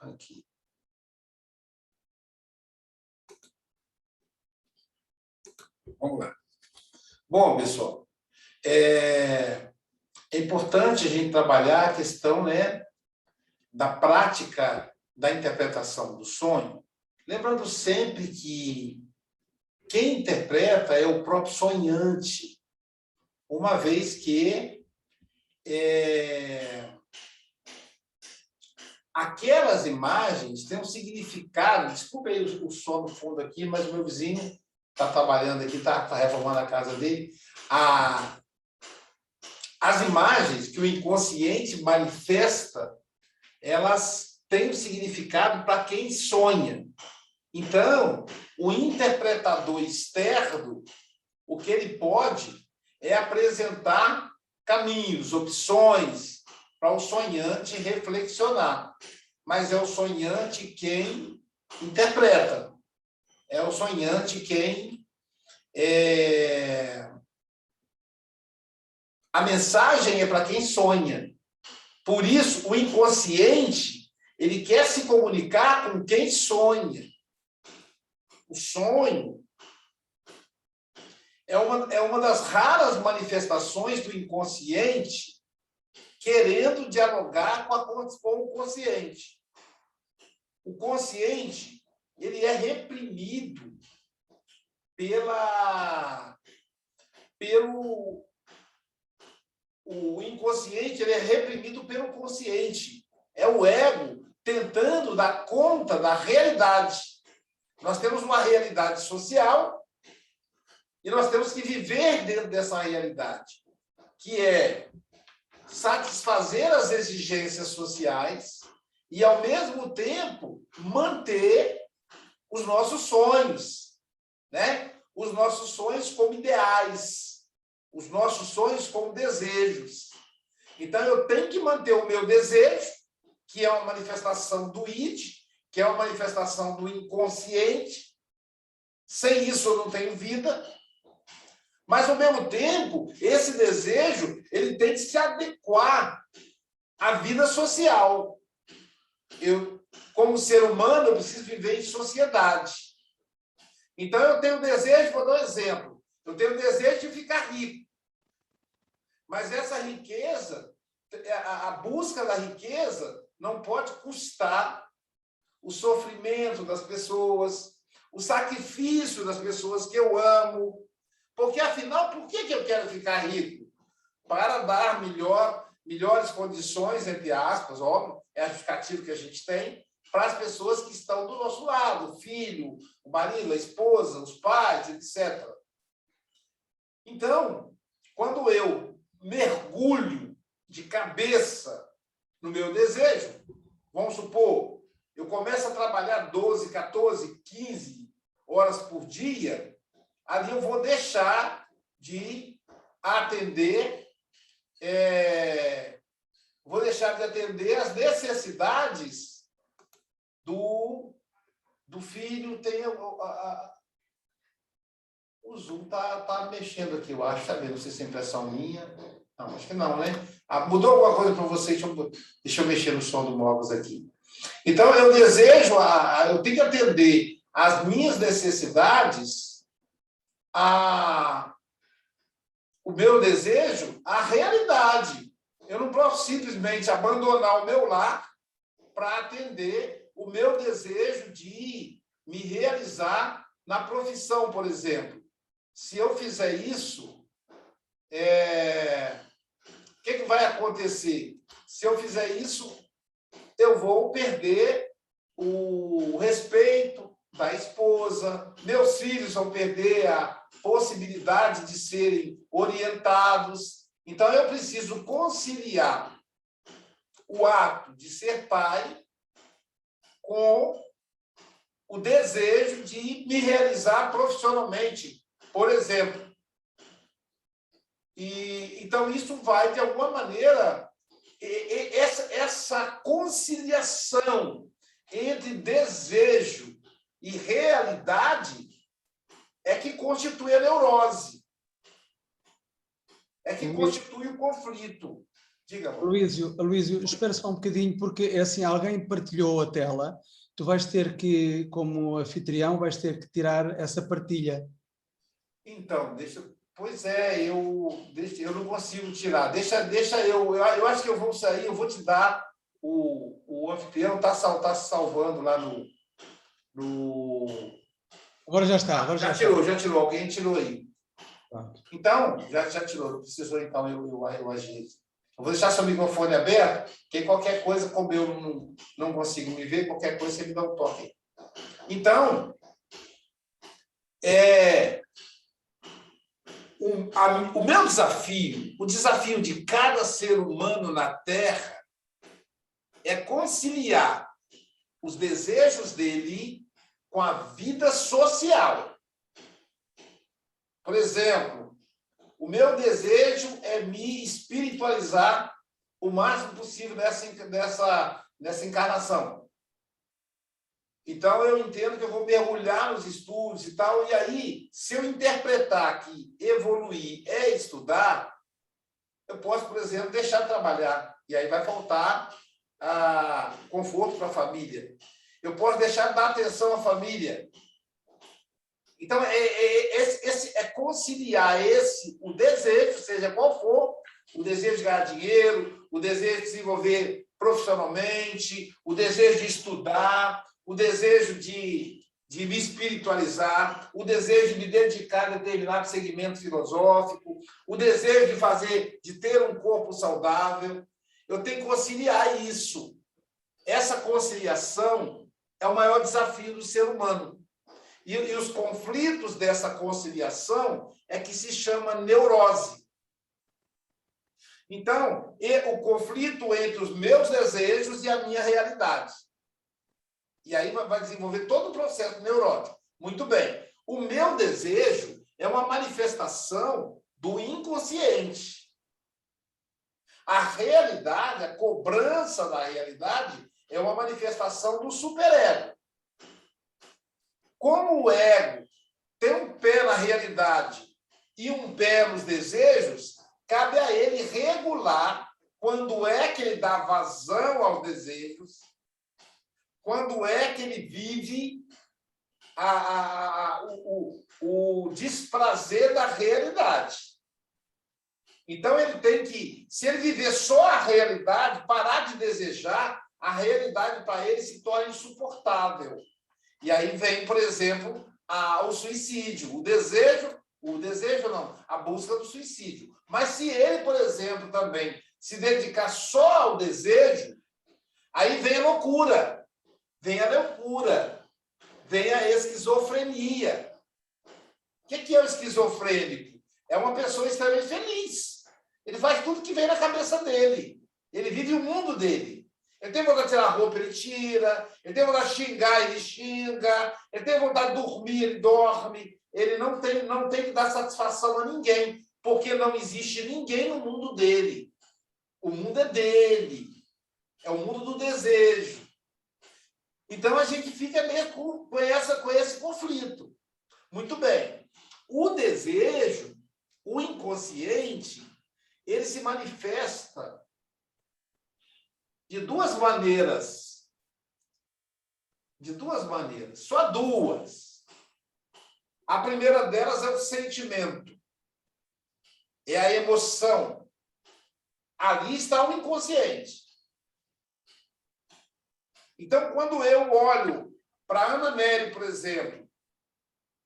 Aqui. Vamos lá. Bom, pessoal, é importante a gente trabalhar a questão, né, da prática da interpretação do sonho, lembrando sempre que quem interpreta é o próprio sonhante, uma vez que aquelas imagens têm um significado. Desculpa aí o som no fundo aqui, mas o meu vizinho está trabalhando aqui, está reformando a casa dele. As imagens que o inconsciente manifesta, elas têm um significado para quem sonha. Então, o interpretador externo, o que ele pode é apresentar caminhos, opções para o sonhante reflexionar. Mas é o sonhante quem interpreta. É o sonhante quem... A mensagem é para quem sonha. Por isso, o inconsciente, ele quer se comunicar com quem sonha. O sonho é uma das raras manifestações do inconsciente querendo dialogar com o consciente. O consciente, ele é reprimido o inconsciente, ele é reprimido pelo consciente. É o ego tentando dar conta da realidade. Nós temos uma realidade social e nós temos que viver dentro dessa realidade, que é satisfazer as exigências sociais e, ao mesmo tempo, manter os nossos sonhos, né? Os nossos sonhos como ideais, os nossos sonhos como desejos. Então, eu tenho que manter o meu desejo, que é uma manifestação do id, que é uma manifestação do inconsciente. Sem isso, eu não tenho vida. Mas, ao mesmo tempo, esse desejo ele tem que se adequar à vida social. Eu, como ser humano, eu preciso viver em sociedade. Então, eu tenho o desejo, vou dar um exemplo, eu tenho o desejo de ficar rico. Mas essa riqueza, a busca da riqueza não pode custar o sofrimento das pessoas, o sacrifício das pessoas que eu amo. Porque, afinal, por que eu quero ficar rico? Para dar melhores condições, entre aspas, óbvio, é a justificativa que a gente tem, para as pessoas que estão do nosso lado, o filho, o marido, a esposa, os pais, etc. Então, quando eu mergulho de cabeça no meu desejo, vamos supor, eu começo a trabalhar 12, 14, 15 horas por dia, ali eu vou deixar de atender, as necessidades do filho. Tem o Zoom tá mexendo aqui, eu acho, sabe? Não sei se é impressão minha. Não, acho que não, né? Mudou alguma coisa para vocês? Deixa eu mexer no som do móveis aqui. Então, eu desejo, eu tenho que atender às minhas necessidades, o meu desejo, a realidade. Eu não posso simplesmente abandonar o meu lar para atender o meu desejo de me realizar na profissão, por exemplo. Se eu fizer isso, o que vai acontecer? Se eu fizer isso, eu vou perder o respeito da esposa, meus filhos vão perder a possibilidade de serem orientados. Então, eu preciso conciliar o ato de ser pai com o desejo de me realizar profissionalmente, por exemplo. Então, isso vai, de alguma maneira, essa conciliação entre desejo e realidade é que constitui a neurose, é que constitui o conflito. Diga, amor. Aloísio, espera só um bocadinho, porque é assim, alguém partilhou a tela, tu vais ter que, como anfitrião, vais ter que tirar essa partilha. Então, pois é, eu não consigo tirar. Deixa eu acho que eu vou sair, eu vou te dar o anfitrião tá se salvando lá no... Agora já está, já tirou, alguém tirou aí. Pronto. Então, já tirou, não precisou, então eu agir. Eu vou deixar seu microfone aberto, que qualquer coisa, como eu não consigo me ver, qualquer coisa você me dá um toque. Então, o meu desafio, o desafio de cada ser humano na Terra é conciliar os desejos dele com a vida social. Por exemplo, o meu desejo é me espiritualizar o máximo possível nessa encarnação. Então, eu entendo que eu vou mergulhar nos estudos e tal, e aí, se eu interpretar que evoluir é estudar, eu posso, por exemplo, deixar de trabalhar, e aí vai faltar conforto para a família. Eu posso deixar de dar atenção à família. Então, é conciliar o desejo, seja qual for, o desejo de ganhar dinheiro, o desejo de se desenvolver profissionalmente, o desejo de estudar, o desejo de me espiritualizar, o desejo de me dedicar a determinado segmento filosófico, o desejo de ter um corpo saudável. Eu tenho que conciliar isso. Essa conciliação é o maior desafio do ser humano. E os conflitos dessa conciliação é que se chama neurose. Então, o conflito entre os meus desejos e a minha realidade. E aí vai desenvolver todo o processo neurótico. Muito bem. O meu desejo é uma manifestação do inconsciente. A realidade, a cobrança da realidade, é uma manifestação do superego. Como o ego tem um pé na realidade e um pé nos desejos, cabe a ele regular quando é que ele dá vazão aos desejos, quando é que ele vive o desprazer da realidade. Então, ele tem que, se ele viver só a realidade, parar de desejar, a realidade para ele se torna insuportável. E aí vem, por exemplo, o suicídio, a busca do suicídio. Mas se ele, por exemplo, também se dedicar só ao desejo, aí vem a loucura, vem a esquizofrenia. O que é o esquizofrênico? É uma pessoa extremamente feliz. Ele faz tudo que vem na cabeça dele. Ele vive o mundo dele. Ele tem vontade de tirar a roupa, ele tira. Ele tem vontade de xingar, ele xinga. Ele tem vontade de dormir, ele dorme. Ele não tem que dar satisfação a ninguém, porque não existe ninguém no mundo dele. O mundo é dele. É o mundo do desejo. Então, a gente fica meio com esse conflito. Muito bem. O desejo, o inconsciente, ele se manifesta de duas maneiras. Só duas. A primeira delas é o sentimento. É a emoção. Ali está o inconsciente. Então, quando eu olho para a Ana Nery, por exemplo,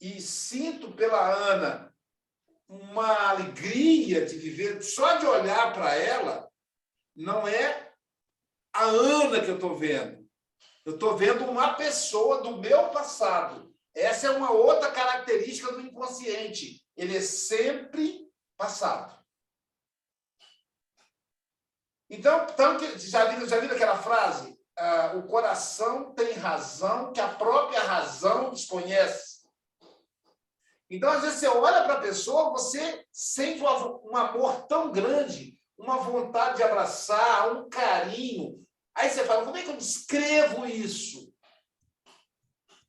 e sinto pela Ana uma alegria de viver, só de olhar para ela, não é a Ana que eu estou vendo. Eu estou vendo uma pessoa do meu passado. Essa é uma outra característica do inconsciente. Ele é sempre passado. Então já viram aquela frase? O coração tem razão que a própria razão desconhece. Então, às vezes, você olha para a pessoa, você sente um amor tão grande, uma vontade de abraçar, um carinho. Aí você fala, como é que eu descrevo isso?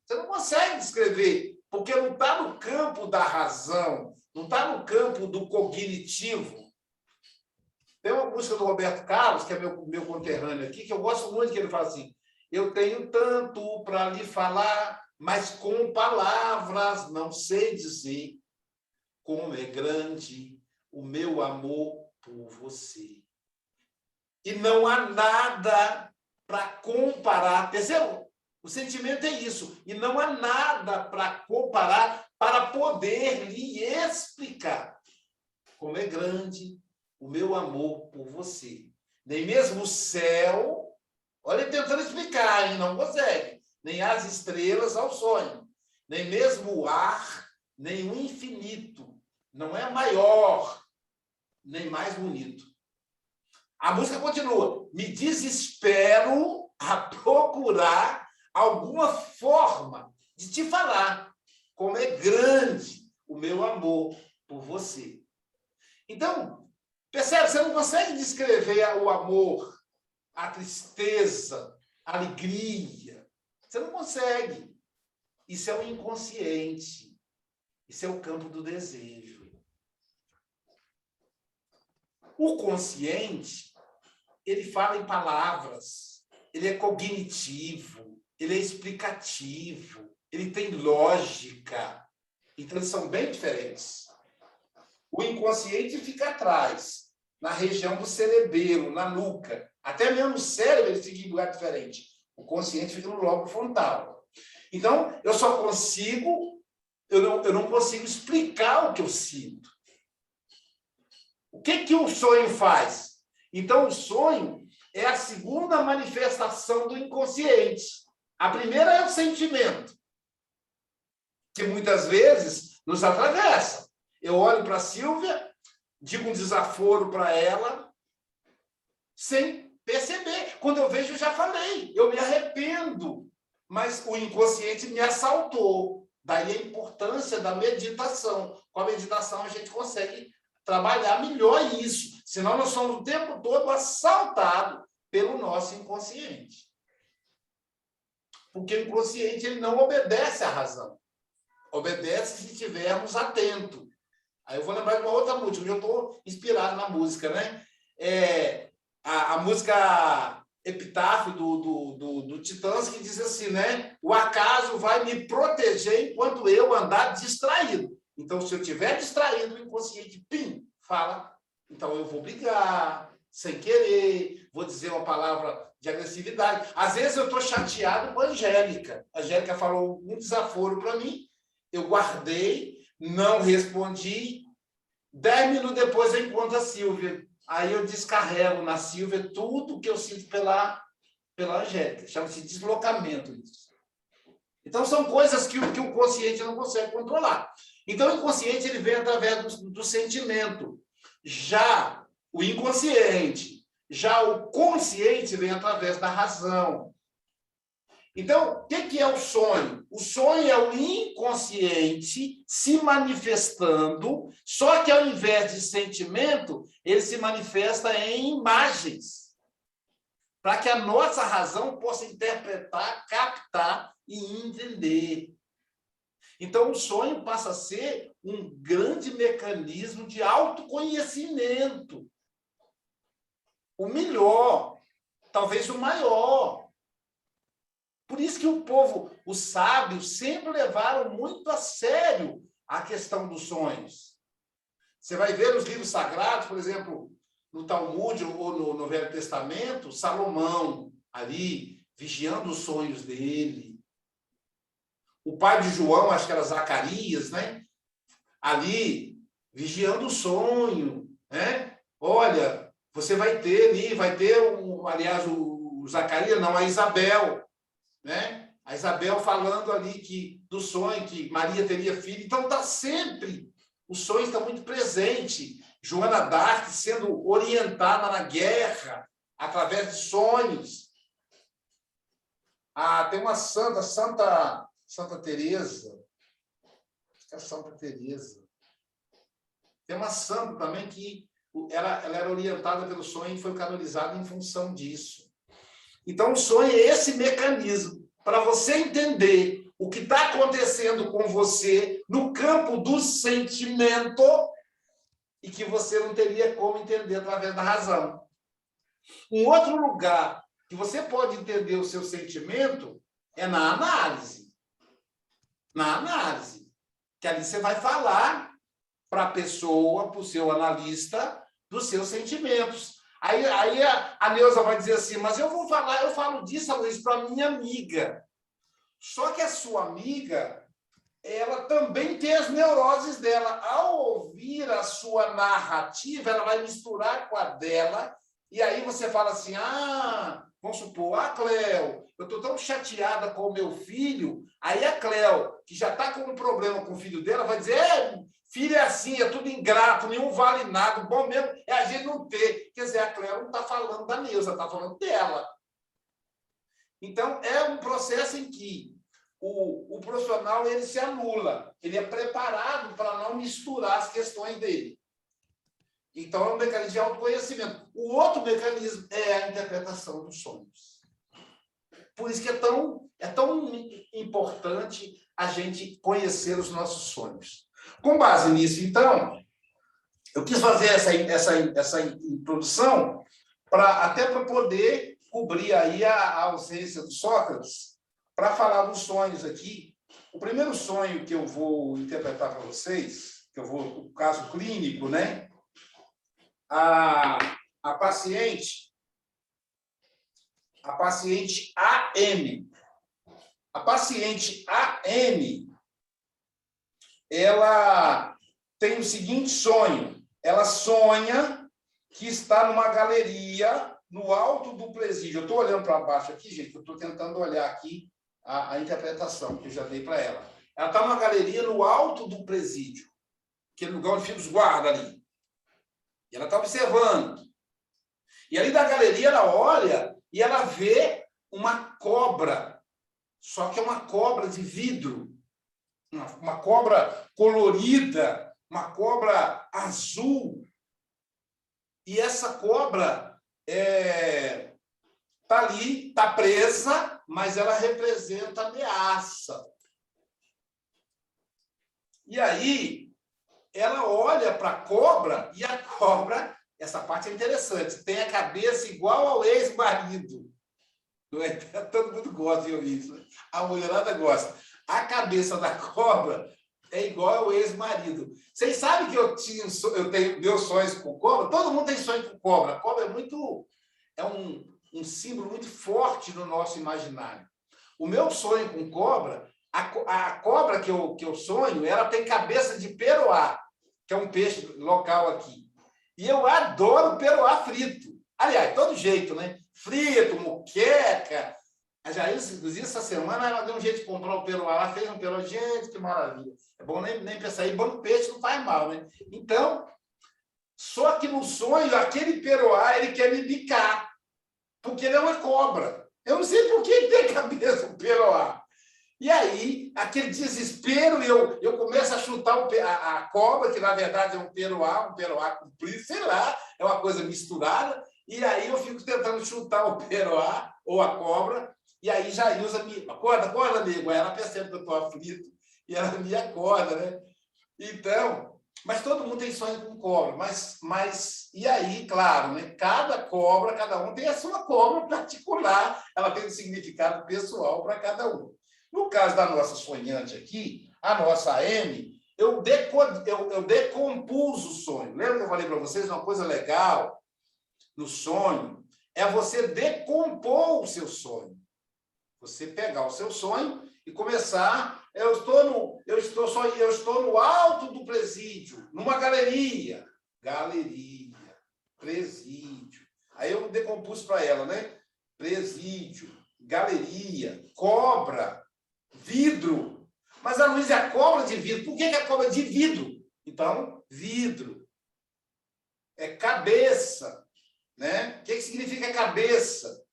Você não consegue descrever, porque não está no campo da razão, não está no campo do cognitivo. Tem uma música do Roberto Carlos, que é meu conterrâneo aqui, que eu gosto muito, que ele fala assim: eu tenho tanto para lhe falar, mas com palavras não sei dizer como é grande o meu amor por você. E não há nada para comparar. Percebeu? O sentimento é isso. E não há nada para comparar, para poder lhe explicar como é grande o meu amor por você. Nem mesmo o céu, olha ele tentando explicar, hein? Não consegue. Nem as estrelas ao sonho. Nem mesmo o ar, nem o infinito. Não é maior, nem mais bonito. A música continua. Me desespero a procurar alguma forma de te falar como é grande o meu amor por você. Então, percebe? Você não consegue descrever o amor, a tristeza, a alegria. Você não consegue. Isso é o inconsciente. Isso é o campo do desejo. O consciente, ele fala em palavras, ele é cognitivo, ele é explicativo, ele tem lógica. Então, eles são bem diferentes. O inconsciente fica atrás, na região do cerebelo, na nuca. Até mesmo o cérebro ele fica em lugar diferente. O consciente fica no lobo frontal. Então, eu não consigo explicar o que eu sinto. O que o sonho faz? Então, o sonho é a segunda manifestação do inconsciente. A primeira é o sentimento, que muitas vezes nos atravessa. Eu olho para a Sílvia, digo um desaforo para ela, sem perceber. Quando eu vejo, eu já falei. Eu me arrependo, mas o inconsciente me assaltou. Daí a importância da meditação. Com a meditação, a gente consegue trabalhar melhor isso. Senão, nós somos o tempo todo assaltados pelo nosso inconsciente. Porque o inconsciente ele não obedece à razão. Obedece se estivermos atentos. Aí eu vou lembrar de uma outra música. Eu estou inspirado na música, né? A música Epitáfio do Titãs, que diz assim, né? O acaso vai me proteger enquanto eu andar distraído. Então, se eu estiver distraído, o inconsciente, pim, fala. Então, eu vou brigar, sem querer, vou dizer uma palavra de agressividade. Às vezes, eu estou chateado com a Angélica. A Angélica falou um desaforo para mim, eu guardei, não respondi. 10 minutos depois, eu encontro a Sílvia. Aí, eu descarrego na Sílvia tudo que eu sinto pela Angélica. Chama-se deslocamento isso. Então, são coisas que o consciente não consegue controlar. Então, o inconsciente ele vem através do sentimento. Já o inconsciente, já o consciente vem através da razão. Então, o que é o sonho? O sonho é o inconsciente se manifestando, só que ao invés de sentimento, ele se manifesta em imagens. Para que a nossa razão possa interpretar, captar e entender. Então, o sonho passa a ser um grande mecanismo de autoconhecimento. O melhor, talvez o maior. Por isso que o povo, os sábios, sempre levaram muito a sério a questão dos sonhos. Você vai ver nos livros sagrados, por exemplo, no Talmud ou no Velho Testamento, Salomão ali, vigiando os sonhos dele. O pai de João, acho que era Zacarias, né? Ali, vigiando o sonho, né? Olha, você vai ter ali, aliás, o Zacarias, não, a Isabel, né? A Isabel falando ali do sonho, que Maria teria filho. Então, está sempre, o sonho está muito presente. Joana d'Arc sendo orientada na guerra, através de sonhos. Tem uma Santa Teresa, acho que é Santa Teresa. Tem uma santa também que ela era orientada pelo sonho e foi canonizada em função disso. Então, o sonho é esse mecanismo para você entender o que está acontecendo com você no campo do sentimento e que você não teria como entender através da razão. Um outro lugar que você pode entender o seu sentimento é na análise. Na análise. Que ali você vai falar para a pessoa, para o seu analista, dos seus sentimentos. Aí a Neuza vai dizer assim, mas eu falo disso, Luiz, para minha amiga. Só que a sua amiga, ela também tem as neuroses dela. Ao ouvir a sua narrativa, ela vai misturar com a dela, e aí você fala assim, vamos supor, Cléo, eu estou tão chateada com o meu filho, aí a Cléo, que já está com um problema com o filho dela, vai dizer, filho é assim, é tudo ingrato, nenhum vale nada, o bom mesmo é a gente não ter. Quer dizer, a Cléo não está falando da Neuza, está falando dela. Então, é um processo em que o profissional ele se anula, ele é preparado para não misturar as questões dele. Então, é um mecanismo de autoconhecimento. O outro mecanismo é a interpretação dos sonhos. Por isso que é tão importante a gente conhecer os nossos sonhos. Com base nisso, então, eu quis fazer essa introdução até para poder cobrir aí a ausência do Sócrates, para falar dos sonhos aqui. O primeiro sonho que eu vou interpretar para vocês, o caso clínico, né? A paciente AM. A paciente AM, ela tem o seguinte sonho. Ela sonha que está numa galeria no alto do presídio. Eu estou olhando para baixo aqui, gente, eu estou tentando olhar aqui a interpretação que eu já dei para ela. Ela está numa galeria no alto do presídio, aquele lugar onde fica os guardas ali. E ela está observando. E ali da galeria ela olha e ela vê uma cobra, só que é uma cobra de vidro, uma cobra colorida, uma cobra azul. E essa cobra está ali, está presa, mas ela representa ameaça. E aí, ela olha para a cobra, e a cobra, essa parte é interessante, tem a cabeça igual ao ex-marido. Todo mundo gosta de ouvir isso. A mulherada gosta. A cabeça da cobra é igual ao ex-marido. Vocês sabem que eu tenho meus sonhos com cobra? Todo mundo tem sonho com cobra. A cobra é um símbolo muito forte no nosso imaginário. O meu sonho com cobra, a cobra que eu sonho, ela tem cabeça de peroá, que é um peixe local aqui. E eu adoro peroá frito. Aliás, todo jeito, né? Frito, moqueca. A Jair, inclusive, essa semana, ela deu um jeito de comprar o peroá. Ela fez um peroá. Gente, que maravilha. É bom nem pensar aí, bom peixe não faz mal, né? Então, só que no sonho, aquele peroá, ele quer me bicar. Porque ele é uma cobra. Eu não sei por que ele tem cabeça, o peroá. E aí, aquele desespero, eu começo a chutar a cobra, que na verdade é um peroá comprido, sei lá, é uma coisa misturada. E aí eu fico tentando chutar o peroá ou a cobra, e aí Jailza me acorda, amigo. Aí ela percebe que eu estou aflito e ela me acorda, né? Então, mas todo mundo tem sonho com cobra, mas e aí, claro, né? Cada um tem a sua cobra particular, ela tem um significado pessoal para cada um. No caso da nossa sonhante aqui, a nossa AM, eu decompus o sonho. Lembra que eu falei para vocês uma coisa legal no sonho? É você decompor o seu sonho. Você pegar o seu sonho e começar. Eu estou no alto do presídio, numa galeria. Galeria, presídio. Aí eu decompus para ela, né? Presídio, galeria, cobra, vidro. Mas a Luísa é a cobra de vidro. Por que é a cobra de vidro? Então, vidro. É cabeça. Né? O que significa cabeça?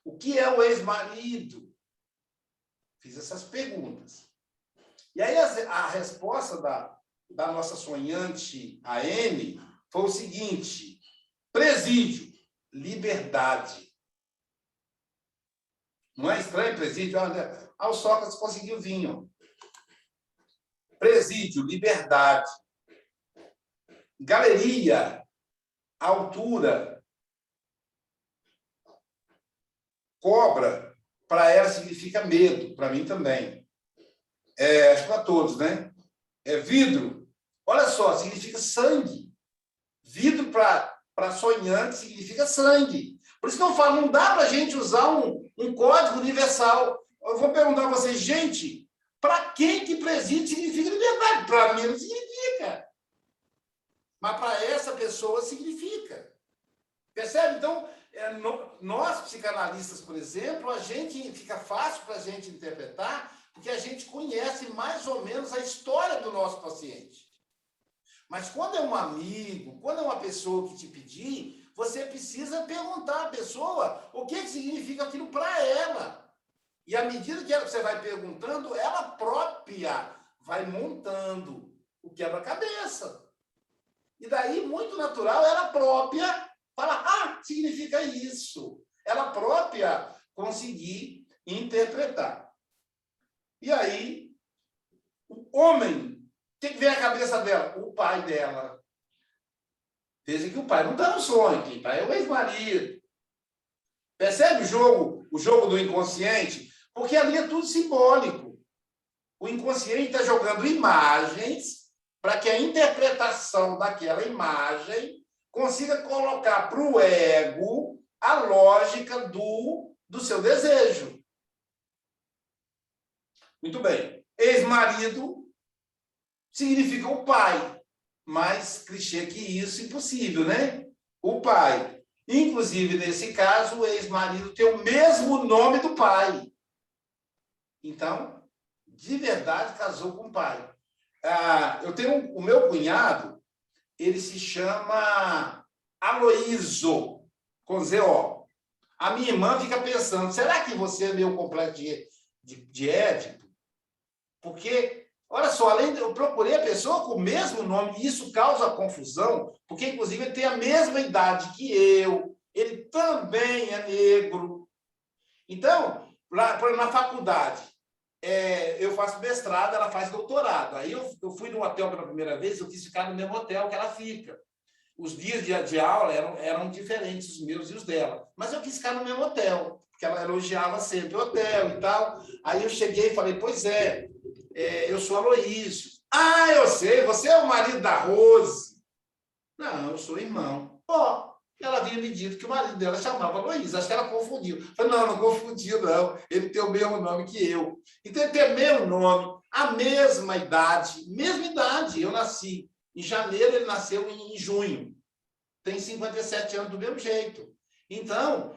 O que é o ex-marido? Fiz essas perguntas. E aí a resposta da nossa sonhante AM foi o seguinte: presídio, liberdade. Não é estranho presídio? O Sócrates conseguiu vir. Presídio, liberdade. Galeria, altura. Cobra, para ela significa medo, para mim também. Acho para todos, né? Vidro, olha só, significa sangue. Vidro para sonhante significa sangue. Por isso que eu falo, não dá para a gente usar um código universal. Eu vou perguntar a vocês, gente, para quem que presídio significa liberdade? Para mim não significa. Mas para essa pessoa significa. Percebe? Então, nós, psicanalistas, por exemplo, fica fácil para a gente interpretar, porque a gente conhece mais ou menos a história do nosso paciente. Mas quando é um amigo, quando é uma pessoa que te pedir, você precisa perguntar à pessoa o que significa aquilo para ela. E à medida que você vai perguntando, ela própria vai montando o quebra-cabeça. E daí, muito natural, ela própria fala, significa isso. Ela própria conseguir interpretar. E aí, o homem, o que vem à cabeça dela? O pai dela. Veja que o pai não está no sonho, quem está é o ex-marido. Percebe o jogo do inconsciente? Porque ali é tudo simbólico. O inconsciente está jogando imagens para que a interpretação daquela imagem consiga colocar para o ego a lógica do seu desejo. Muito bem. Ex-marido significa o pai. Mais clichê que isso, impossível, né? O pai. Inclusive, nesse caso, o ex-marido tem o mesmo nome do pai. Então, de verdade, casou com o pai. Eu tenho o meu cunhado, ele se chama Aloísio, com Z-O. A minha irmã fica pensando, será que você é meu complexo de Édipo? Porque, olha só, eu procurei a pessoa com o mesmo nome, e isso causa confusão, porque, inclusive, ele tem a mesma idade que eu, ele também é negro. Então, na faculdade, eu faço mestrado, ela faz doutorado. Aí eu fui no hotel pela primeira vez, eu quis ficar no mesmo hotel que ela fica. Os dias de aula eram diferentes, os meus e os dela. Mas eu quis ficar no mesmo hotel, porque ela elogiava sempre o hotel e tal. Aí eu cheguei e falei, pois eu sou Aloísio. Eu sei, você é o marido da Rose. Não, eu sou irmão. Ela havia me dito que o marido dela chamava Aloísio, acho que ela confundiu. Eu falei, não confundiu, não. Ele tem o mesmo nome que eu. Então, ele tem o mesmo nome, a mesma idade. Eu nasci em janeiro, ele nasceu em junho. Tem 57 anos do mesmo jeito. Então,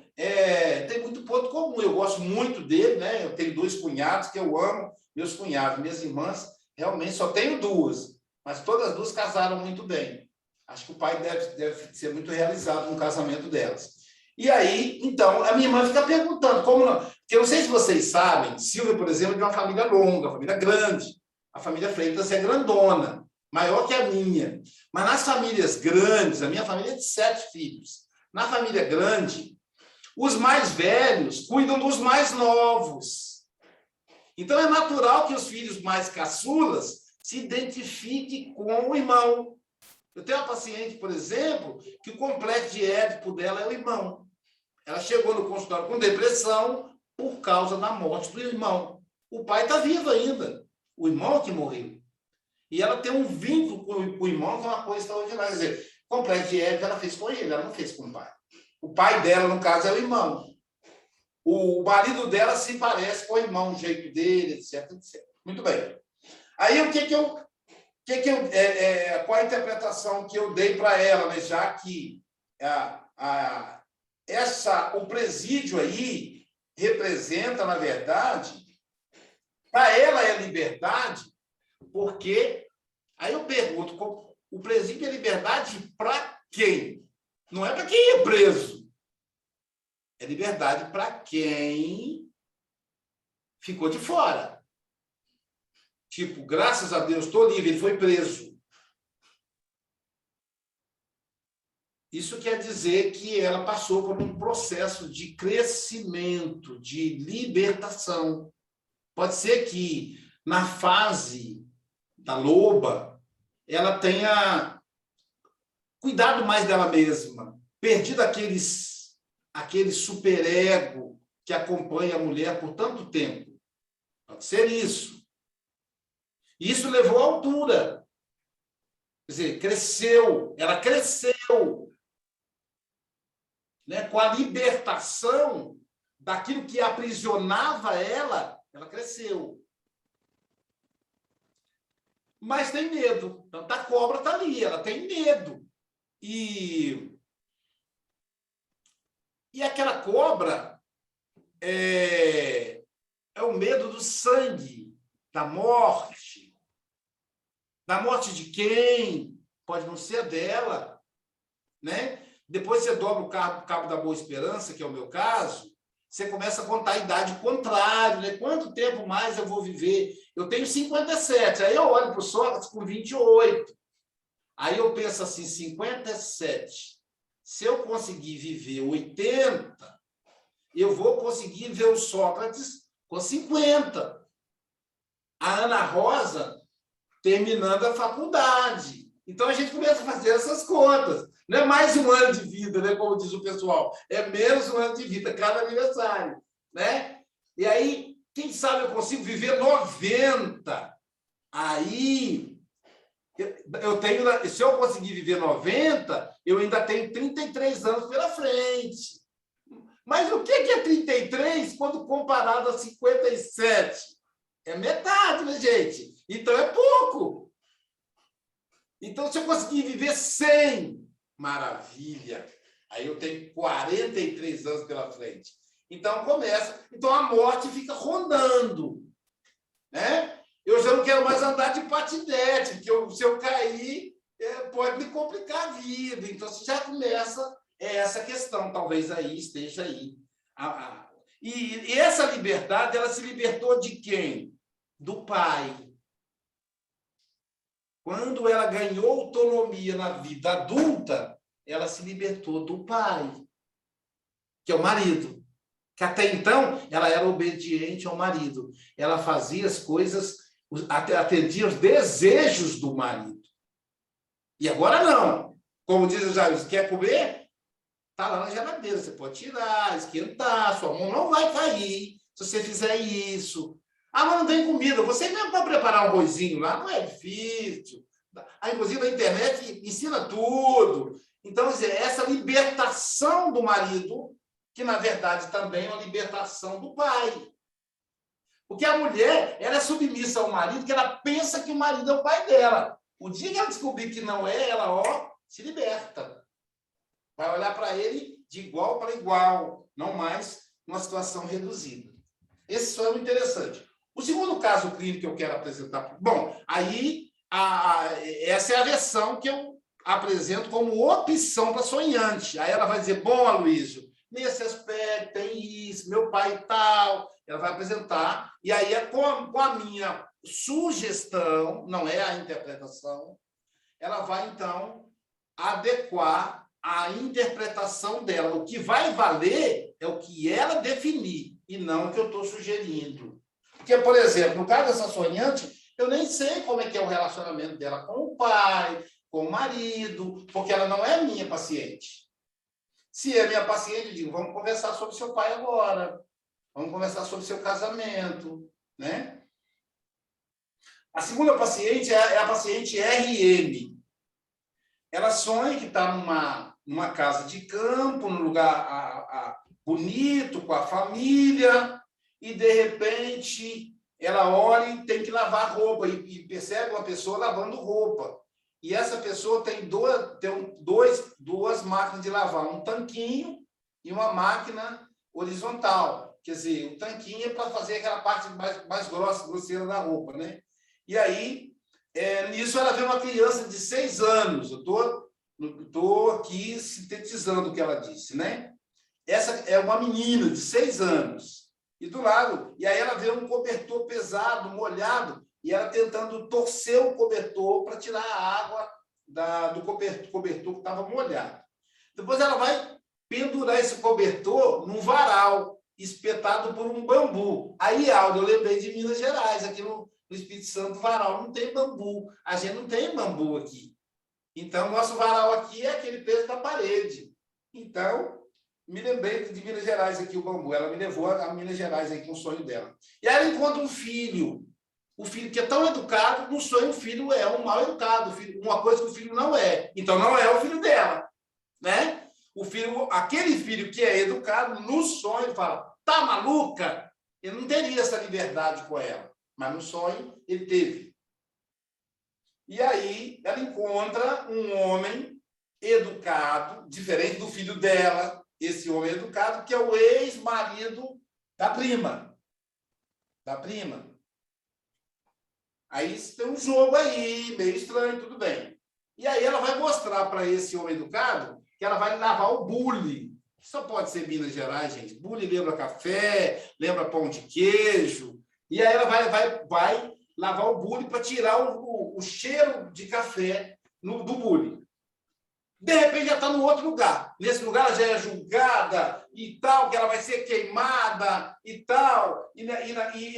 tem muito ponto comum. Eu gosto muito dele, né? Eu tenho 2 cunhados que eu amo, meus cunhados, minhas irmãs, realmente só tenho 2, mas todas as 2 casaram muito bem. Acho que o pai deve ser muito realizado no casamento delas. E aí, então, a minha irmã fica perguntando, como não? Porque eu não sei se vocês sabem, Silvia, por exemplo, é de uma família longa, uma família grande. A família Freitas é grandona, maior que a minha. Mas nas famílias grandes, a minha família é de 7 filhos. Na família grande, os mais velhos cuidam dos mais novos. Então, é natural que os filhos mais caçulas se identifiquem com o irmão. Eu tenho uma paciente, por exemplo, que o complexo de Édipo dela é o irmão. Ela chegou no consultório com depressão por causa da morte do irmão. O pai está vivo ainda. O irmão que morreu. E ela tem um vínculo com o irmão que é uma coisa extraordinária. Quer dizer, o complexo de Édipo ela fez com ele, ela não fez com o pai. O pai dela, no caso, é o irmão. O marido dela se parece com o irmão, o jeito dele, etc, etc. Muito bem. Aí, qual a interpretação que eu dei para ela, né? Já que o presídio aí representa, na verdade, para ela é liberdade, porque aí eu pergunto, o presídio é liberdade para quem? Não é para quem é preso. É liberdade para quem ficou de fora. Tipo, graças a Deus, estou livre, ele foi preso. Isso quer dizer que ela passou por um processo de crescimento, de libertação. Pode ser que, na fase da loba, ela tenha cuidado mais dela mesma, perdido aquele superego que acompanha a mulher por tanto tempo. Pode ser isso. Isso levou à altura. Quer dizer, cresceu, ela cresceu, né? Com a libertação daquilo que aprisionava ela, ela cresceu. Mas tem medo. Então, a cobra está ali, ela tem medo. E aquela cobra é o medo do sangue, da morte. Da morte de quem? Pode não ser dela, né? Depois você dobra o cabo da Boa Esperança, que é o meu caso, você começa a contar a idade contrária, né? Quanto tempo mais eu vou viver? Eu tenho 57, aí eu olho para o Sócrates com 28. Aí eu penso assim, 57. Se eu conseguir viver 80, eu vou conseguir ver o Sócrates com 50. A Ana Rosa terminando a faculdade. Então, a gente começa a fazer essas contas. Não é mais um ano de vida, né, como diz o pessoal. É menos um ano de vida, cada aniversário. Né? E aí, quem sabe eu consigo viver 90. Aí, eu tenho, se eu conseguir viver 90, eu ainda tenho 33 anos pela frente. Mas o que é 33 quando comparado a 57? É metade, né, gente? Então é pouco. Então, se eu conseguir viver 100, maravilha. Aí eu tenho 43 anos pela frente. Então começa. Então a morte fica rondando. Né? Eu já não quero mais andar de patinete, porque se eu cair, pode me complicar a vida. Então, você já começa essa questão. Talvez aí esteja aí. E essa liberdade, ela se libertou de quem? Do pai. Quando ela ganhou autonomia na vida adulta, ela se libertou do pai, que é o marido. Que até então, ela era obediente ao marido. Ela fazia as coisas, atendia os desejos do marido. E agora não. Como diz o Jair, quer comer? Está lá na geladeira. Você pode tirar, esquentar, sua mão não vai cair se você fizer isso. Ah, mas não tem comida. Você mesmo para preparar um arrozinho lá, não é difícil. Inclusive, a internet ensina tudo. Então, essa libertação do marido, que, na verdade, também é uma libertação do pai. Porque a mulher, ela é submissa ao marido, que ela pensa que o marido é o pai dela. O dia que ela descobrir que não é, ela, se liberta. Vai olhar para ele de igual para igual, não mais numa situação reduzida. Esse só é o interessante. O segundo caso clínico que eu quero apresentar... Bom, aí, essa é a versão que eu apresento como opção para sonhante. Aí ela vai dizer, bom, Aloysio, nesse aspecto tem isso, meu pai tal... Ela vai apresentar, e aí com a minha sugestão, não é a interpretação, ela vai, então, adequar a interpretação dela. O que vai valer é o que ela definir, e não o que eu estou sugerindo. Porque, por exemplo, no caso dessa sonhante, eu nem sei como é que é o relacionamento dela com o pai, com o marido, porque ela não é minha paciente. Se é minha paciente, eu digo, vamos conversar sobre seu pai agora. Vamos conversar sobre seu casamento, né? A segunda paciente é a paciente RM. Ela sonha que está numa casa de campo, num lugar bonito, com a família, e, de repente, ela olha e tem que lavar roupa, e percebe uma pessoa lavando roupa. E essa pessoa tem duas máquinas de lavar, um tanquinho e uma máquina horizontal. Quer dizer, o tanquinho é para fazer aquela parte mais grossa, grosseira da roupa, né? E aí, nisso ela vê uma criança de 6 anos. Eu estou aqui sintetizando o que ela disse, né? Essa é uma menina de 6 anos. E do lado, e aí ela vê um cobertor pesado, molhado, e ela tentando torcer o cobertor para tirar a água do cobertor que estava molhado. Depois ela vai pendurar esse cobertor num varal, espetado por um bambu. Aí, Aldo, eu lembrei de Minas Gerais, aqui no Espírito Santo, varal não tem bambu. A gente não tem bambu aqui. Então, nosso varal aqui é aquele peso da parede. Então, me lembrei de Minas Gerais aqui, o bambu. Ela me levou a Minas Gerais aí com o sonho dela. E aí ela encontra um filho. O filho que é tão educado, no sonho o filho é um mal educado, uma coisa que o filho não é. Então, não é o filho dela, né? O filho, aquele filho que é educado, no sonho, fala, tá maluca? Ele não teria essa liberdade com ela. Mas no sonho, ele teve. E aí, ela encontra um homem educado, diferente do filho dela, esse homem educado, que é o ex-marido da prima. Da prima. Aí tem um jogo aí, meio estranho, tudo bem. E aí ela vai mostrar para esse homem educado que ela vai lavar o bule. Só pode ser Minas Gerais, gente. Bule lembra café, lembra pão de queijo. E aí ela vai lavar o bule para tirar o cheiro de café do bule. De repente, já está no outro lugar. Nesse lugar, ela já é julgada e tal, que ela vai ser queimada e tal. E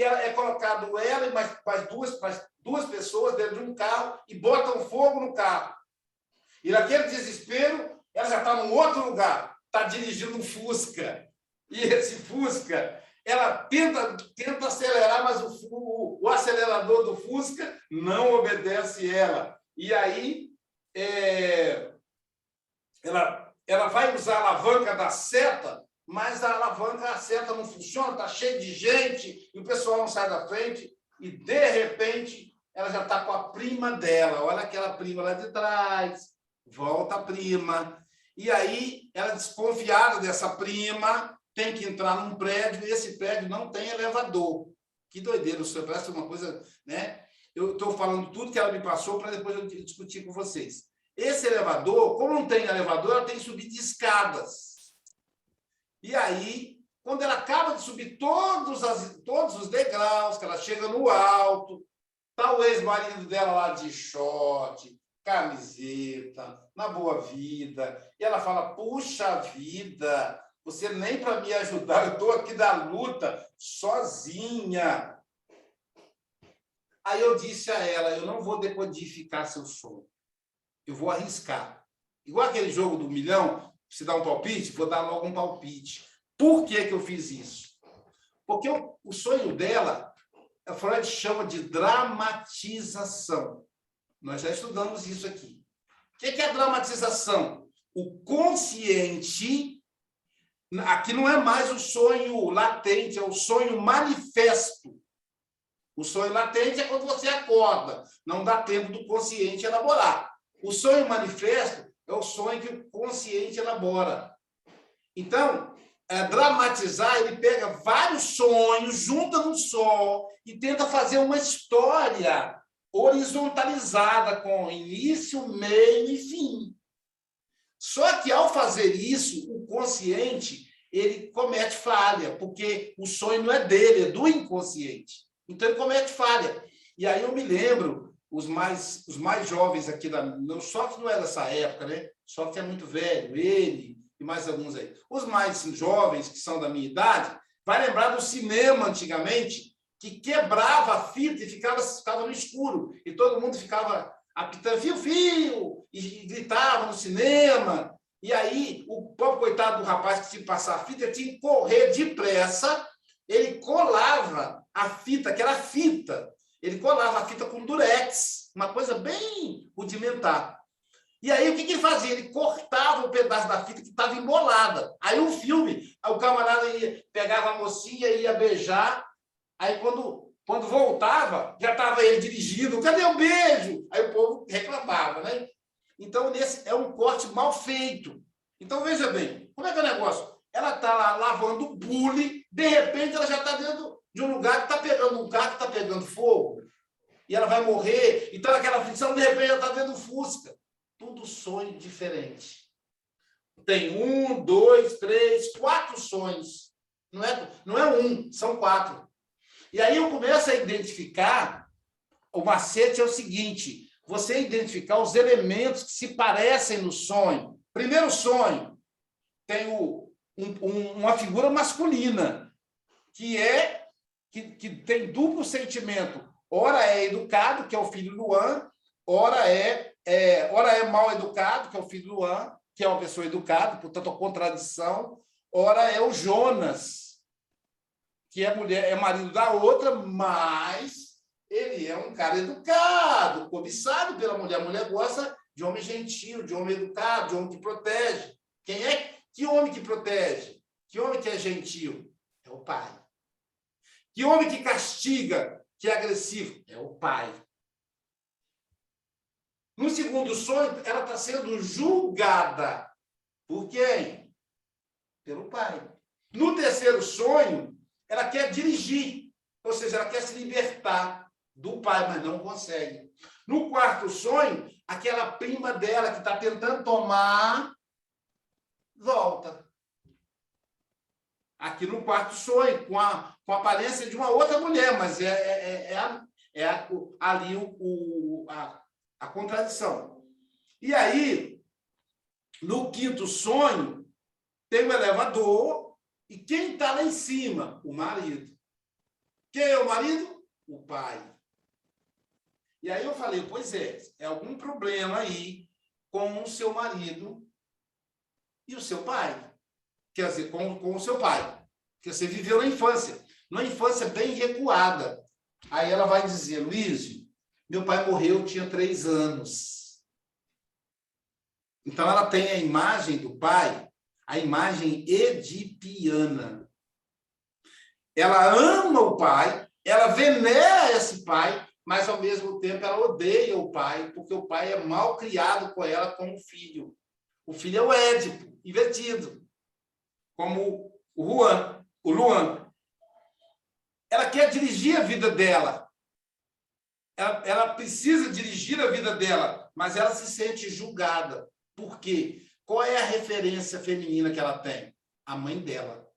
é colocado ela e mais duas pessoas dentro de um carro e botam fogo no carro. E naquele desespero, ela já está num outro lugar. Está dirigindo um Fusca. E esse Fusca, ela tenta acelerar, mas o acelerador do Fusca não obedece ela. E aí... Ela vai usar a alavanca da seta, mas a seta não funciona, está cheio de gente, e o pessoal não sai da frente, e, de repente, ela já está com a prima dela. Olha aquela prima lá de trás, volta a prima. E aí, ela, desconfiada dessa prima, tem que entrar num prédio, e esse prédio não tem elevador. Que doideira, isso parece uma coisa, né? Eu estou falando tudo que ela me passou para depois eu discutir com vocês. Esse elevador, como não tem elevador, ela tem que subir de escadas. E aí, quando ela acaba de subir todos os degraus, que ela chega no alto, está o ex-marido dela lá de short, camiseta, na boa vida, e ela fala, puxa vida, você nem para me ajudar, eu estou aqui da luta, sozinha. Aí eu disse a ela, eu não vou decodificar seu sonho. Eu vou arriscar. Igual aquele jogo do milhão, se dá um palpite, vou dar logo um palpite. Por que eu fiz isso? Porque o sonho dela, a Freud chama de dramatização. Nós já estudamos isso aqui. O que é dramatização? O consciente, aqui não é mais o sonho latente, é o sonho manifesto. O sonho latente é quando você acorda, não dá tempo do consciente elaborar. O sonho manifesto é o sonho que o consciente elabora. Então, dramatizar, ele pega vários sonhos, junta num só e tenta fazer uma história horizontalizada com início, meio e fim. Só que, ao fazer isso, o consciente ele comete falha, porque o sonho não é dele, é do inconsciente. Então, ele comete falha. E aí eu me lembro... Os mais jovens aqui, só que não é dessa época, né? Só que é muito velho, ele e mais alguns aí. Os mais jovens, que são da minha idade, vai lembrar do cinema antigamente, que quebrava a fita e ficava no escuro. E todo mundo ficava apitando fio, e gritava no cinema. E aí, o pobre coitado do rapaz que tinha que passar a fita, tinha que correr depressa, ele colava a fita, que era fita. Ele colava a fita com durex, uma coisa bem rudimentar. E aí, o que ele fazia? Ele cortava o pedaço da fita que estava embolada. Aí, o filme, o camarada pegava a mocinha e ia beijar. Aí, quando voltava, já estava ele dirigindo. Cadê o beijo? Aí, o povo reclamava, né? Então, esse é um corte mal feito. Então, veja bem, como é que é o negócio? Ela está lá lavando o bule, de repente, ela já está dentro de um lugar que está pegando um carro que está pegando fogo, e ela vai morrer, e está naquela aflição, de repente ela está vendo Fusca. Tudo sonho diferente. Tem 1, 2, 3, 4 sonhos. Não é um, são 4. E aí eu começo a identificar, o macete é o seguinte, você identificar os elementos que se parecem no sonho. Primeiro sonho, tem uma figura masculina, que tem duplo sentimento. Ora é educado, que é o filho Luan, ora é ora é mal educado, que é o filho do Luan, que é uma pessoa educada, portanto, a contradição. Ora é o Jonas, que é marido da outra, mas ele é um cara educado, cobiçado pela mulher. A mulher gosta de homem gentil, de homem educado, de homem que protege. Que homem que protege? Que homem que é gentil? É o pai. Que homem que castiga, que é agressivo? É o pai. No segundo sonho, ela está sendo julgada. Por quem? Pelo pai. No terceiro sonho, ela quer dirigir, ou seja, ela quer se libertar do pai, mas não consegue. No quarto sonho, aquela prima dela que está tentando tomar, volta. Aqui no quarto sonho, com a aparência de uma outra mulher, mas ali a contradição. E aí, no quinto sonho, tem um elevador e quem está lá em cima? O marido. Quem é o marido? O pai. E aí eu falei, pois é algum problema aí com o seu marido e o seu pai. Quer dizer, com o seu pai. Porque você viveu na infância. Numa infância bem recuada. Aí ela vai dizer, Luiz, meu pai morreu, tinha 3 anos. Então ela tem a imagem do pai, a imagem edipiana. Ela ama o pai, ela venera esse pai, mas ao mesmo tempo ela odeia o pai, porque o pai é mal criado com ela como filho. O filho é o Édipo, invertido, como o Luan. Ela quer dirigir a vida dela. Ela precisa dirigir a vida dela, mas ela se sente julgada. Por quê? Qual é a referência feminina que ela tem? A mãe dela,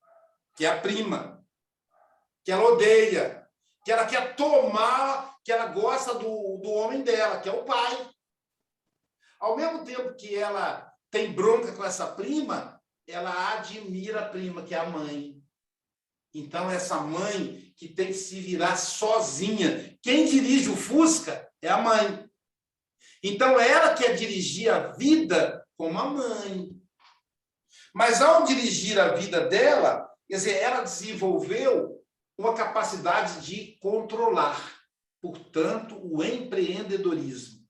que é a prima, que ela odeia, que ela quer tomar, que ela gosta do homem dela, que é o pai. Ao mesmo tempo que ela tem bronca com essa prima, ela admira a prima, que é a mãe. Então, essa mãe que tem que se virar sozinha. Quem dirige o Fusca é a mãe. Então, ela quer dirigir a vida como a mãe. Mas, ao dirigir a vida dela, quer dizer, ela desenvolveu uma capacidade de controlar. Portanto, o empreendedorismo.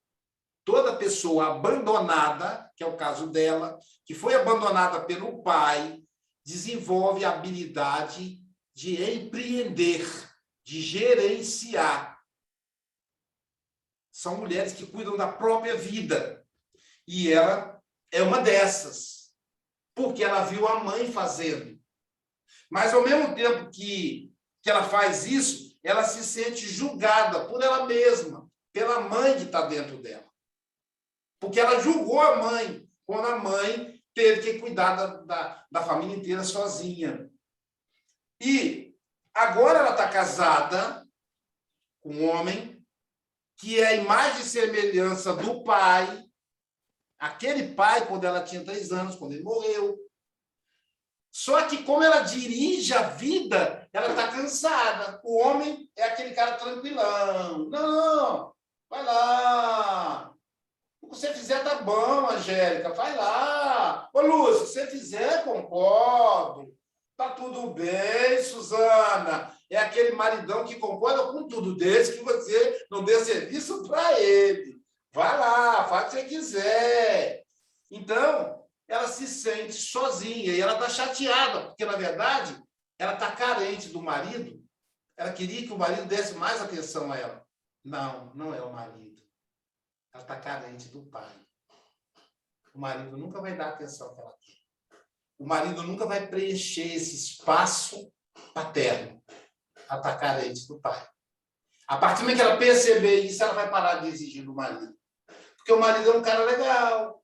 Toda pessoa abandonada, que é o caso dela, que foi abandonada pelo pai, desenvolve a habilidade de empreender, de gerenciar. São mulheres que cuidam da própria vida. E ela é uma dessas, porque ela viu a mãe fazendo. Mas, ao mesmo tempo que ela faz isso, ela se sente julgada por ela mesma, pela mãe que está dentro dela. Porque ela julgou a mãe, quando a mãe teve que cuidar da família inteira sozinha. E agora ela está casada com um homem que é a imagem e semelhança do pai, aquele pai quando ela tinha 3 anos, quando ele morreu. Só que como ela dirige a vida, ela está cansada. O homem é aquele cara tranquilão. Não, vai lá. O que você fizer tá bom, Angélica, vai lá. Ô, Lúcia, se você fizer, concordo. Tá tudo bem, Suzana. É aquele maridão que concorda com tudo, desde que você não dê serviço para ele. Vai lá, faz o que você quiser. Então, ela se sente sozinha e ela está chateada, porque, na verdade, ela está carente do marido. Ela queria que o marido desse mais atenção a ela. Não, não é o marido. Ela está carente do pai. O marido nunca vai dar a atenção que ela quer. O marido nunca vai preencher esse espaço paterno. Ela está carente do pai. A partir do momento que ela perceber isso, ela vai parar de exigir do marido. Porque o marido é um cara legal,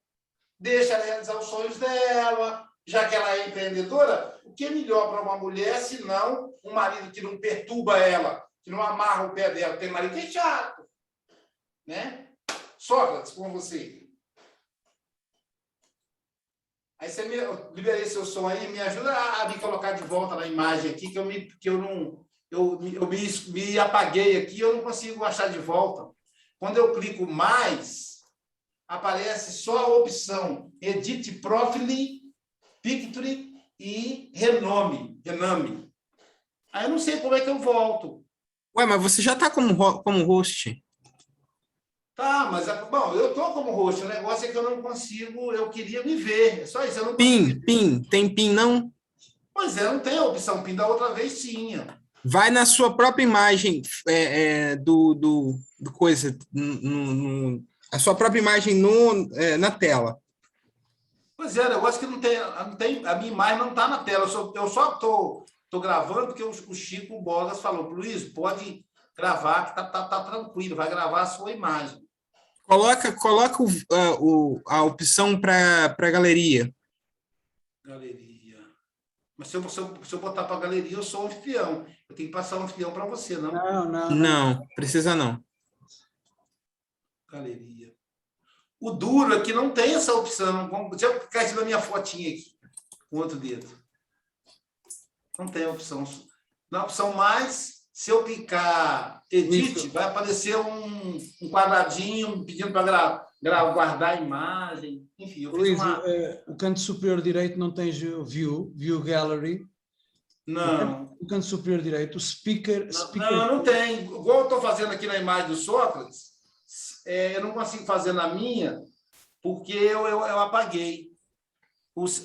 deixa ela realizar os sonhos dela, já que ela é empreendedora. O que é melhor para uma mulher, se não um marido que não perturba ela, que não amarra o pé dela? Tem marido que é chato, né? Sócrates, com você. Aí você liberei seu som aí, me ajuda a me colocar de volta na imagem aqui, que eu me apaguei aqui, eu não consigo achar de volta. Quando eu clico mais, aparece só a opção Edit Profile, Picture e Rename. Aí eu não sei como é que eu volto. Ué, mas você já está como host. Tá, mas, bom, eu estou como host, o negócio é que eu não consigo, eu queria me ver, é só isso, eu não consigo. Tem PIN não? Pois é, não tem a opção PIN, da outra vez tinha. Vai na sua própria imagem do coisa, a sua própria imagem na tela. Pois é, o negócio que não tem, a minha imagem não está na tela, eu só estou gravando porque o Chico Bogas falou, Luiz, pode gravar que tá tranquilo, vai gravar a sua imagem. Coloca a opção para galeria. Galeria. Mas se eu botar para galeria, eu sou anfitrião. Eu tenho que passar um anfitrião para você, não? Não, precisa não. Galeria. O duro é que não tem essa opção. Deixa eu clicar aqui na minha fotinha aqui, com outro dedo. Não tem a opção. Na opção mais, se eu clicar Edit, isso, vai aparecer um quadradinho pedindo para guardar a imagem. Enfim, eu fiz o canto superior direito não tens View Gallery. Não. O canto superior direito, o speaker... Não tem. Igual eu estou fazendo aqui na imagem do Sócrates, eu não consigo fazer na minha, porque eu apaguei.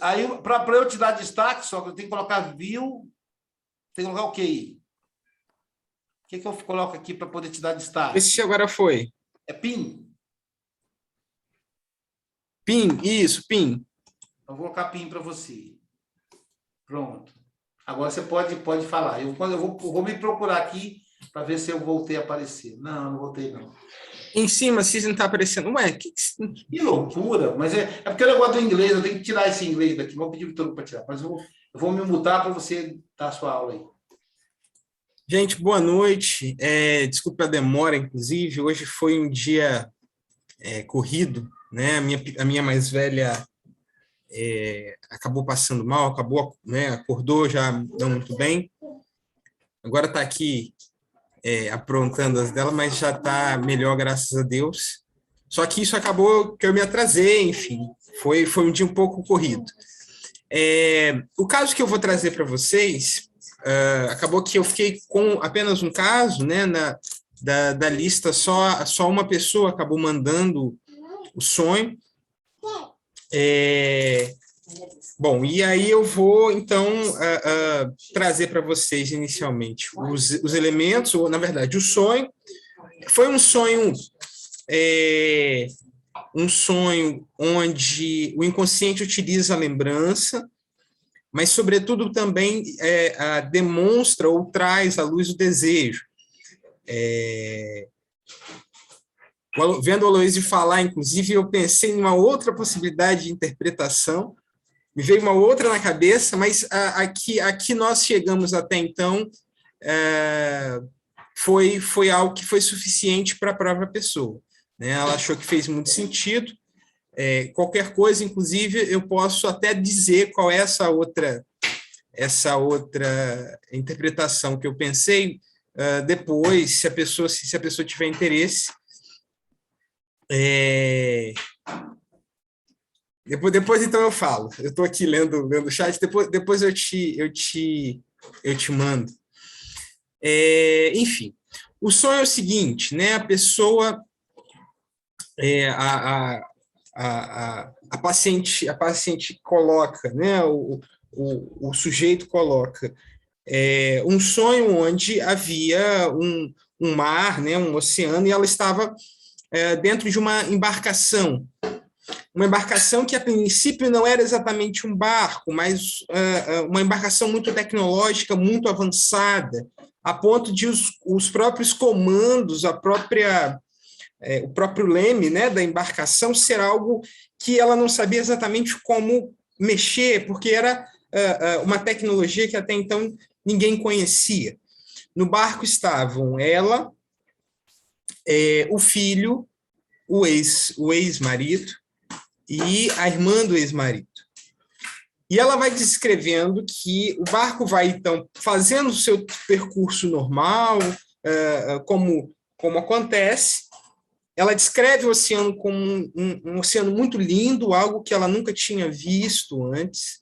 Aí, para eu te dar destaque, Sócrates, eu tenho que colocar View, tem que colocar o quê? O que eu coloco aqui para poder te dar destaque? Esse agora foi. É PIN? PIN, isso, PIN. Eu vou colocar PIN para você. Pronto. Agora você pode falar. Eu vou me procurar aqui para ver se eu voltei a aparecer. Não voltei, não. Em cima, se não está aparecendo. Ué, que loucura. Mas é porque eu negócio do inglês, eu tenho que tirar esse inglês daqui. Vou pedir para tirar. Mas eu vou me mutar para você dar a sua aula aí. Gente, boa noite. Desculpa a demora, inclusive. Hoje foi um dia corrido, né? A minha mais velha acabou passando mal, acordou já não muito bem. Agora está aqui aprontando as dela, mas já está melhor, graças a Deus. Só que isso acabou que eu me atrasei, enfim. Foi um dia um pouco corrido. O caso que eu vou trazer para vocês... acabou que eu fiquei com apenas um caso, né? Da lista, só uma pessoa acabou mandando o sonho. Bom, e aí eu vou, então, trazer para vocês, inicialmente, os elementos, ou, na verdade, o sonho. Foi um sonho onde o inconsciente utiliza a lembrança, mas, sobretudo, também demonstra ou traz à luz o desejo. Vendo o Aloysio falar, inclusive, eu pensei em uma outra possibilidade de interpretação, me veio uma outra na cabeça, mas aqui nós chegamos até então, foi algo que foi suficiente para a própria pessoa, né? Ela achou que fez muito sentido. Qualquer coisa, inclusive, eu posso até dizer qual é essa outra interpretação que eu pensei depois, se a pessoa tiver interesse. Depois, então, eu falo. Eu estou aqui lendo o chat, depois eu te mando. Enfim, o sonho é o seguinte, né? A pessoa... A paciente coloca, né, o sujeito coloca um sonho onde havia um mar, né, um oceano, e ela estava dentro de uma embarcação que a princípio não era exatamente um barco, mas uma embarcação muito tecnológica, muito avançada, a ponto de os próprios comandos, o próprio leme, né, da embarcação ser algo que ela não sabia exatamente como mexer, porque era uma tecnologia que até então ninguém conhecia. No barco estavam ela, o filho, o ex-marido e a irmã do ex-marido. E ela vai descrevendo que o barco vai, então, fazendo o seu percurso normal, como acontece, ela descreve o oceano como um oceano muito lindo, algo que ela nunca tinha visto antes,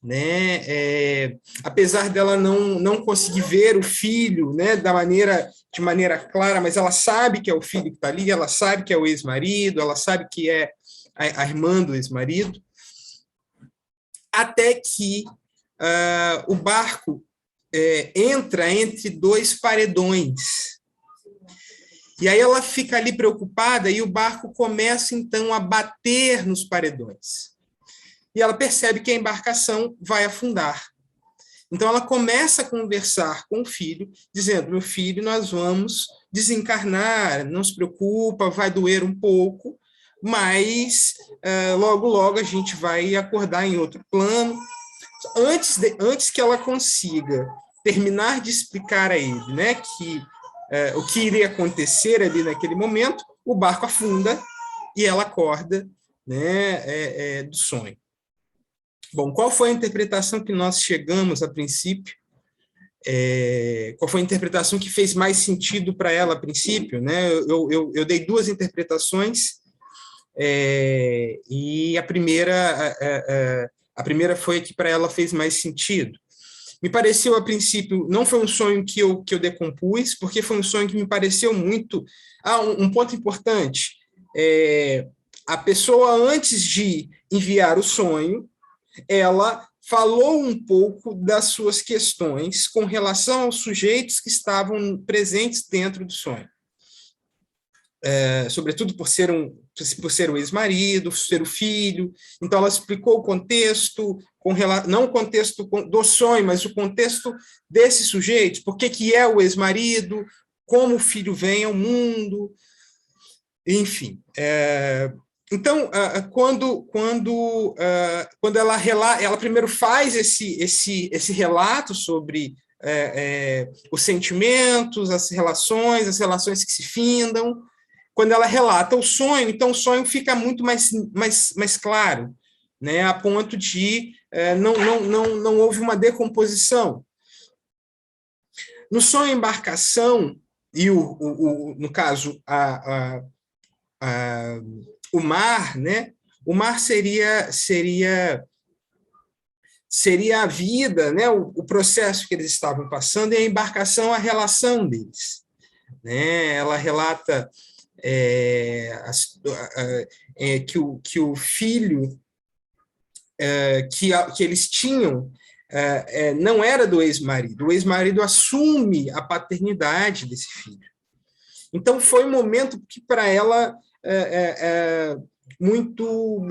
né? Apesar dela não conseguir ver o filho, né, de maneira clara, mas ela sabe que é o filho que está ali, ela sabe que é o ex-marido, ela sabe que é a irmã do ex-marido, até que o barco entra entre dois paredões. E aí ela fica ali preocupada e o barco começa, então, a bater nos paredões. E ela percebe que a embarcação vai afundar. Então, ela começa a conversar com o filho, dizendo, meu filho, nós vamos desencarnar, não se preocupa, vai doer um pouco, mas logo, logo a gente vai acordar em outro plano. Antes que ela consiga terminar de explicar a ele, né, que o que iria acontecer ali naquele momento, o barco afunda e ela acorda, né, do sonho. Bom, qual foi a interpretação que nós chegamos a princípio? Qual foi a interpretação que fez mais sentido para ela a princípio? Né? Eu dei duas interpretações, e a primeira foi a que para ela fez mais sentido. Me pareceu, a princípio, não foi um sonho que eu decompus, porque foi um sonho que me pareceu muito... um ponto importante, a pessoa, antes de enviar o sonho, ela falou um pouco das suas questões com relação aos sujeitos que estavam presentes dentro do sonho. Sobretudo por ser o ex-marido, ser o filho. Então, ela explicou o contexto, não o contexto do sonho, mas o contexto desses sujeitos, por que é o ex-marido, como o filho vem ao mundo, enfim. Então, quando ela primeiro faz esse relato sobre os sentimentos, as relações que se findam. Quando ela relata o sonho, então o sonho fica muito mais claro, né, a ponto de não houve uma decomposição. No sonho embarcação, e no caso, o mar, né, o mar seria a vida, né, o processo que eles estavam passando, e a embarcação a relação deles. Né? Ela relata que o filho que eles tinham não era do ex-marido. O ex-marido assume a paternidade desse filho. Então, foi um momento que, para ela, muito,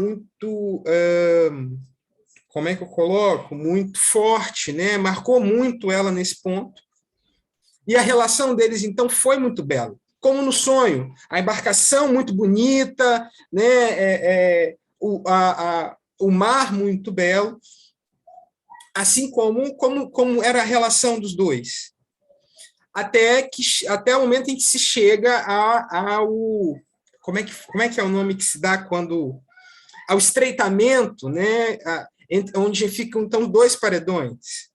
como é que eu coloco? Muito forte, né? Marcou muito ela nesse ponto. E a relação deles, então, foi muito bela. Como no sonho, a embarcação muito bonita, né? O mar muito belo, assim como era a relação dos dois. Até o momento em que se chega ao... Como é que é o nome que se dá quando... Ao estreitamento, né? Onde ficam, então, dois paredões.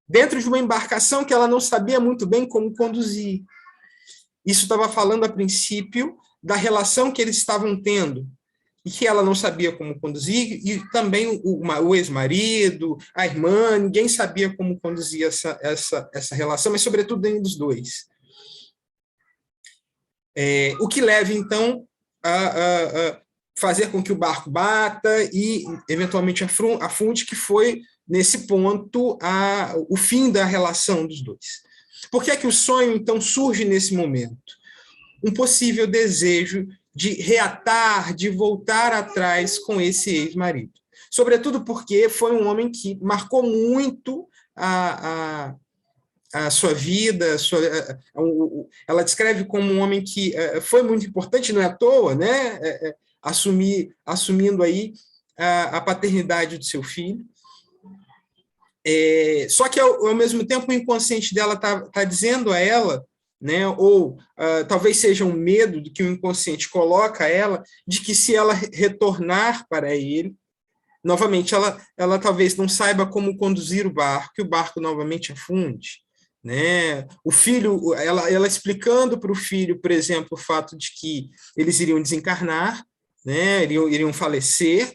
Dentro de uma embarcação que ela não sabia muito bem como conduzir. Isso estava falando, a princípio, da relação que eles estavam tendo, e que ela não sabia como conduzir, e também o ex-marido, a irmã, ninguém sabia como conduzir essa relação, mas, sobretudo, dentro dos dois. O que leva, então, a fazer com que o barco bata e, eventualmente, afunde, que foi, nesse ponto, o fim da relação dos dois. Por que é que o sonho, então, surge nesse momento? Um possível desejo de reatar, de voltar atrás com esse ex-marido. Sobretudo porque foi um homem que marcou muito a sua vida, ela descreve como um homem que foi muito importante, não é à toa, né? Assumindo aí a paternidade do seu filho. Só que, ao mesmo tempo, o inconsciente dela está dizendo a ela, né, ou talvez seja um medo do que o inconsciente coloca a ela, de que, se ela retornar para ele, novamente, ela talvez não saiba como conduzir o barco, que o barco novamente afunde. né? O filho, ela explicando para o filho, por exemplo, o fato de que eles iriam desencarnar, né? Iriam falecer.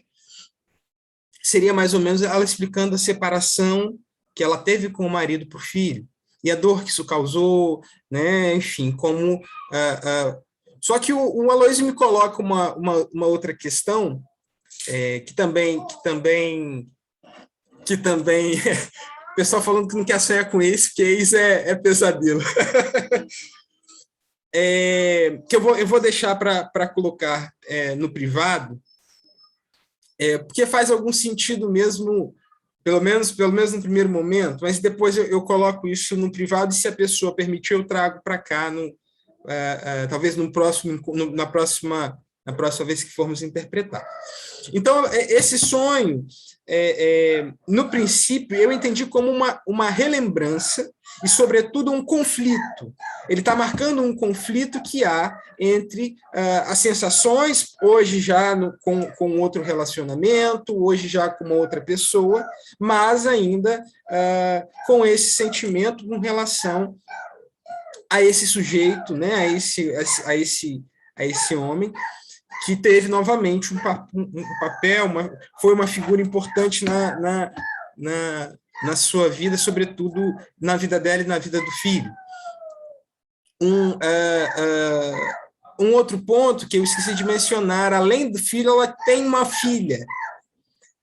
Seria mais ou menos ela explicando a separação que ela teve com o marido por filho e a dor que isso causou, né? Enfim, como só que o Aloysio me coloca uma outra questão que também o pessoal falando que não quer sonhar com ex, porque ex é pesadelo. Que eu vou deixar para colocar no privado, porque faz algum sentido mesmo, pelo menos no primeiro momento, mas depois eu coloco isso no privado e, se a pessoa permitir, eu trago para cá, talvez na próxima vez que formos interpretar. Então, esse sonho, no princípio, eu entendi como uma relembrança e, sobretudo, um conflito. Ele está marcando um conflito que há entre as sensações, hoje já com outro relacionamento, hoje já com uma outra pessoa, mas ainda com esse sentimento com relação a esse sujeito, né, a esse homem, que teve novamente um papel, foi uma figura importante na sua vida, sobretudo na vida dela e na vida do filho. Um outro ponto que eu esqueci de mencionar, além do filho, ela tem uma filha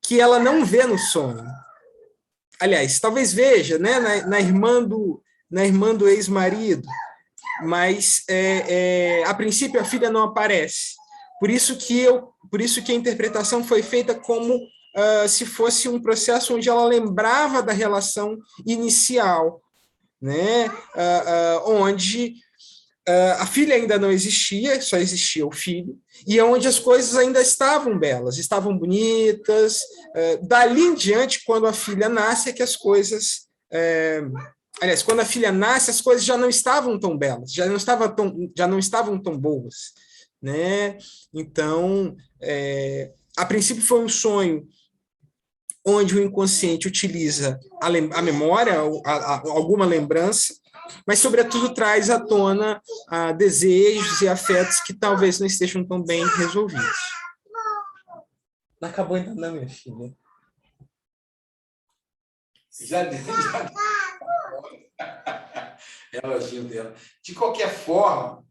que ela não vê no sonho. Aliás, talvez veja, né, na irmã do ex-marido, mas a princípio a filha não aparece. Por isso que a interpretação foi feita como se fosse um processo onde ela lembrava da relação inicial, né? Onde a filha ainda não existia, só existia o filho, e onde as coisas ainda estavam belas, estavam bonitas. Dali em diante, quando a filha nasce, é que as coisas... aliás, quando a filha nasce, as coisas já não estavam tão belas, já não estavam tão boas, né? Então, a princípio foi um sonho onde o inconsciente utiliza a memória, alguma lembrança, mas, sobretudo, traz à tona desejos e afetos que talvez não estejam tão bem resolvidos. Não acabou ainda não, minha filha. Já elogio dela. De qualquer forma,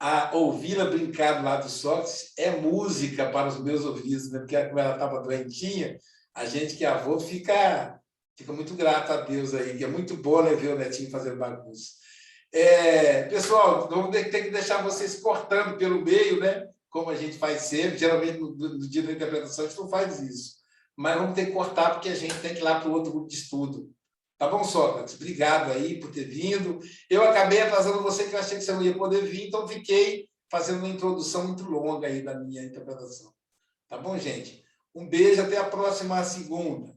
a ouvi-la brincar do lado do Sócrates é música para os meus ouvidos, né? Porque como ela estava doentinha, a gente que é avô fica muito grato a Deus aí, que é muito bom, né, ver o netinho fazendo bagunça. Pessoal, vamos ter que deixar vocês cortando pelo meio, né? Como a gente faz sempre. Geralmente, no dia da interpretação, a gente não faz isso. Mas vamos ter que cortar, porque a gente tem que ir lá para o outro grupo de estudo. Tá bom, Sócrates? Obrigado aí por ter vindo. Eu acabei atrasando você, que eu achei que você não ia poder vir, então fiquei fazendo uma introdução muito longa aí da minha interpretação. Tá bom, gente? Um beijo, até a próxima segunda.